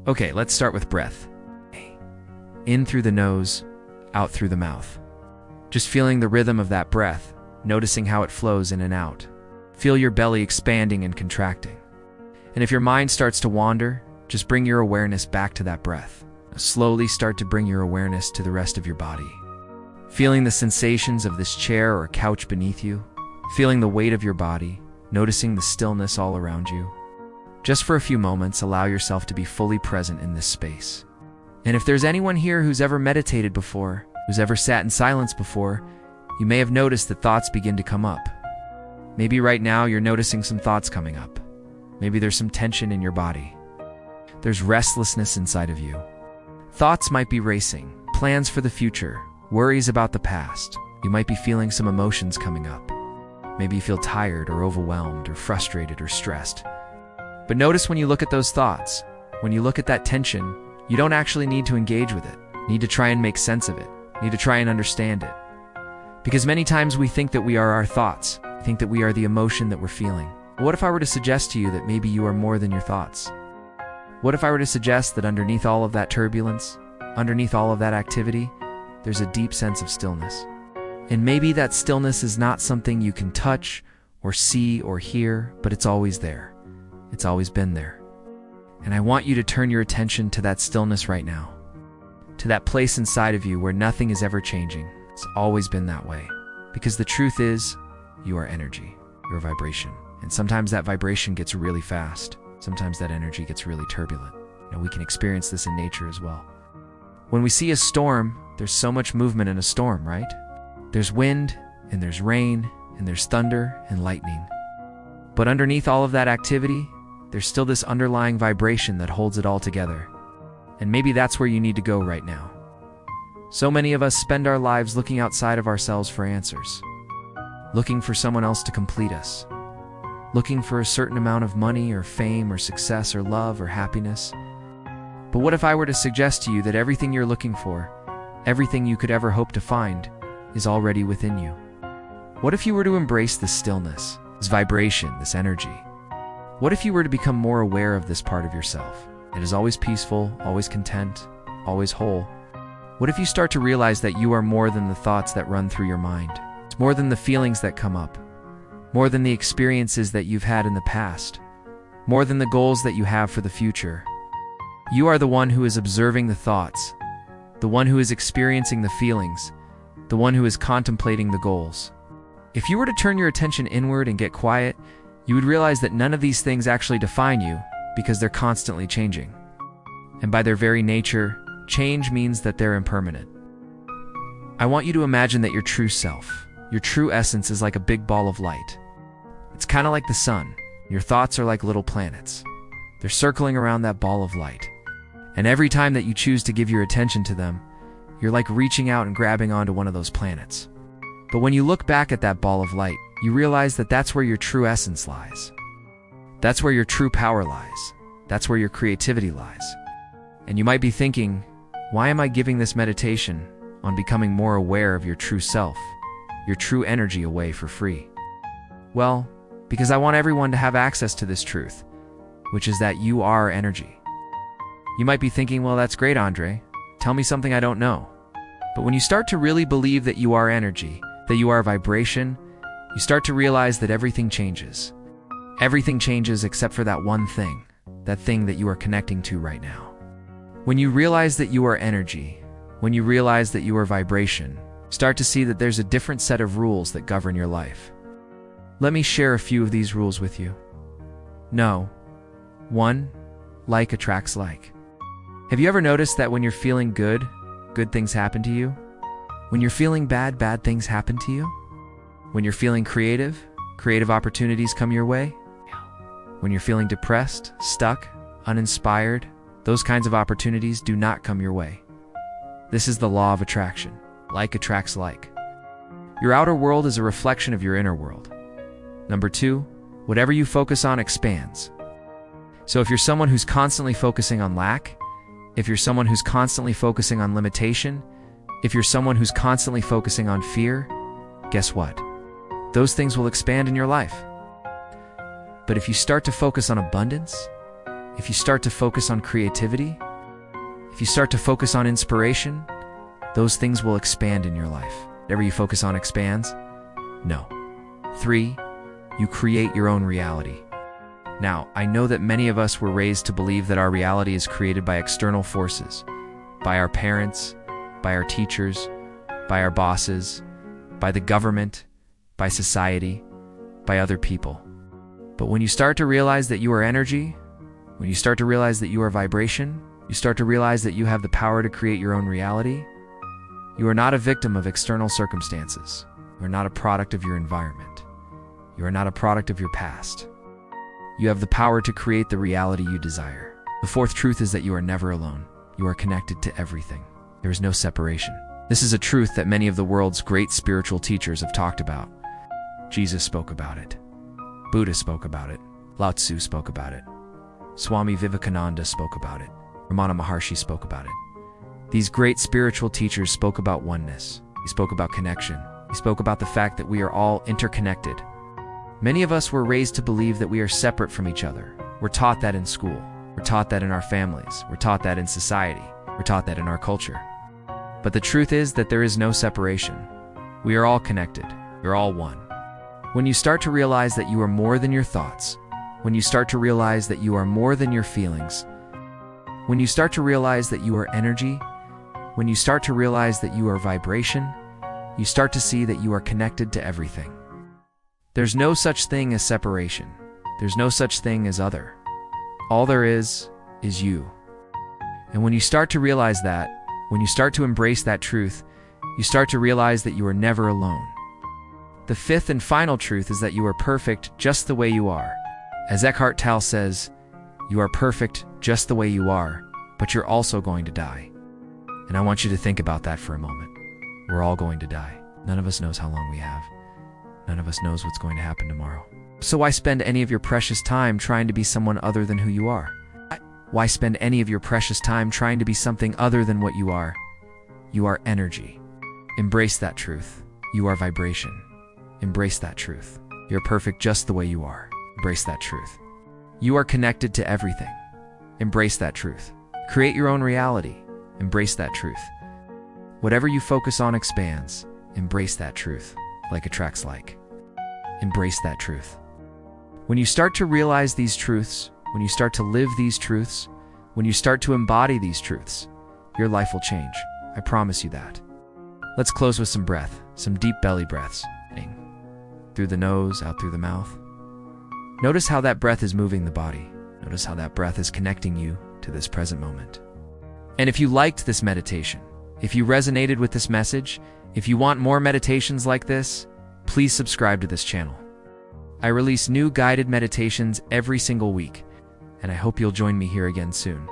Okay, let's start with breath. In through the nose, out through the mouth. Just feeling the rhythm of that breath, noticing how it flows in and out. Feel your belly expanding and contracting. And if your mind starts to wander, just bring your awareness back to that breath. Slowly start to bring your awareness to the rest of your body. Feeling the sensations of this chair or couch beneath you, feeling the weight of your body, noticing the stillness all around you. Just for a few moments, allow yourself to be fully present in this space. And if there's anyone here who's ever meditated before, who's ever sat in silence before, you may have noticed that thoughts begin to come up. Maybe right now you're noticing some thoughts coming up. Maybe there's some tension in your body. There's restlessness inside of you. Thoughts might be racing, plans for the future, worries about the past. You might be feeling some emotions coming up. Maybe you feel tired or overwhelmed or frustrated or stressed. But notice when you look at those thoughts, when you look at that tension, you don't actually need to engage with it. You need to try and make sense of it. You need to try and understand it. Because many times we think that we are our thoughts. We think that we are the emotion that we're feeling. But what if I were to suggest to you that maybe you are more than your thoughts? What if I were to suggest that underneath all of that turbulence, underneath all of that activity, there's a deep sense of stillness? And maybe that stillness is not something you can touch or see or hear, but it's always there. It's always been there. And I want you to turn your attention to that stillness right now, to that place inside of you where nothing is ever changing. It's always been that way. Because the truth is, you are energy, you're a vibration. And sometimes that vibration gets really fast. Sometimes that energy gets really turbulent. We can experience this in nature as well. When we see a storm, there's so much movement in a storm, right? There's wind, and there's rain, and there's thunder and lightning. But underneath all of that activity, there's still this underlying vibration that holds it all together. And maybe that's where you need to go right now. So many of us spend our lives looking outside of ourselves for answers, looking for someone else to complete us, looking for a certain amount of money or fame or success or love or happiness. But what if I were to suggest to you that everything you're looking for, everything you could ever hope to find, is already within you? What if you were to embrace this stillness, this vibration, this energy? What if you were to become more aware of this part of yourself? It is always peaceful, always content, always whole. What if you start to realize that you are more than the thoughts that run through your mind? It's more than the feelings that come up, more than the experiences that you've had in the past, more than the goals that you have for the future. You are the one who is observing the thoughts, the one who is experiencing the feelings, the one who is contemplating the goals. If you were to turn your attention inward and get quiet, you would realize that none of these things actually define you because they're constantly changing. And by their very nature, change means that they're impermanent. I want you to imagine that your true self, your true essence is like a big ball of light. It's kind of like the sun. Your thoughts are like little planets. They're circling around that ball of light. And every time that you choose to give your attention to them, you're like reaching out and grabbing onto one of those planets. But when you look back at that ball of light, you realize that that's where your true essence lies. That's where your true power lies. That's where your creativity lies. And you might be thinking, why am I giving this meditation on becoming more aware of your true self, your true energy away for free? Well, because I want everyone to have access to this truth, which is that you are energy. You might be thinking, well, that's great, Andre. Tell me something I don't know. But when you start to really believe that you are energy, that you are vibration, you start to realize that everything changes. Everything changes except for that one thing, that thing that you are connecting to right now. When you realize that you are energy, when you realize that you are vibration, start to see that there's a different set of rules that govern your life. Let me share a few of these rules with you. No. 1. Like attracts like. Have you ever noticed that when you're feeling good, good things happen to you? When you're feeling bad, bad things happen to you? When you're feeling creative, creative opportunities come your way? When you're feeling depressed, stuck, uninspired, those kinds of opportunities do not come your way. This is the law of attraction. Like attracts like. Your outer world is a reflection of your inner world. Number 2, whatever you focus on expands. So if you're someone who's constantly focusing on lack, if you're someone who's constantly focusing on limitation, if you're someone who's constantly focusing on fear, guess what? Those things will expand in your life. But if you start to focus on abundance, if you start to focus on creativity, if you start to focus on inspiration, those things will expand in your life. Whatever you focus on expands? No. 3, you create your own reality. Now, I know that many of us were raised to believe that our reality is created by external forces, by our parents, by our teachers, by our bosses, by the government, by society, by other people. But when you start to realize that you are energy, when you start to realize that you are vibration, you start to realize that you have the power to create your own reality, you are not a victim of external circumstances. You are not a product of your environment. You are not a product of your past. You have the power to create the reality you desire. The 4th truth is that you are never alone. You are connected to everything. There is no separation. This is a truth that many of the world's great spiritual teachers have talked about. Jesus spoke about it. Buddha spoke about it. Lao Tzu spoke about it. Swami Vivekananda spoke about it. Ramana Maharshi spoke about it. These great spiritual teachers spoke about oneness. He spoke about connection. He spoke about the fact that we are all interconnected. Many of us were raised to believe that we are separate from each other. We're taught that in school. We're taught that in our families. We're taught that in society. We're taught that in our culture. But the truth is that there is no separation. We are all connected. We're all one. When you start to realize that you are more than your thoughts, when you start to realize that you are more than your feelings, when you start to realize that you are energy, when you start to realize that you are vibration, you start to see that you are connected to everything. There's no such thing as separation. There's no such thing as other. All there is you. And when you start to realize that, when you start to embrace that truth, you start to realize that you are never alone. The 5th and final truth is that you are perfect just the way you are. As Eckhart Tolle says, you are perfect just the way you are, but you're also going to die. And I want you to think about that for a moment. We're all going to die. None of us knows how long we have. None of us knows what's going to happen tomorrow. So why spend any of your precious time trying to be someone other than who you are? Why spend any of your precious time trying to be something other than what you are? You are energy. Embrace that truth. You are vibration. Embrace that truth. You're perfect just the way you are. Embrace that truth. You are connected to everything. Embrace that truth. Create your own reality. Embrace that truth. Whatever you focus on expands. Embrace that truth. Like attracts like. Embrace that truth. When you start to realize these truths, when you start to live these truths, when you start to embody these truths, your life will change. I promise you that. Let's close with some breath, some deep belly breaths. Through the nose, out through the mouth. Notice how that breath is moving the body. Notice how that breath is connecting you to this present moment. And if you liked this meditation, if you resonated with this message, if you want more meditations like this, please subscribe to this channel. I release new guided meditations every single week, and I hope you'll join me here again soon.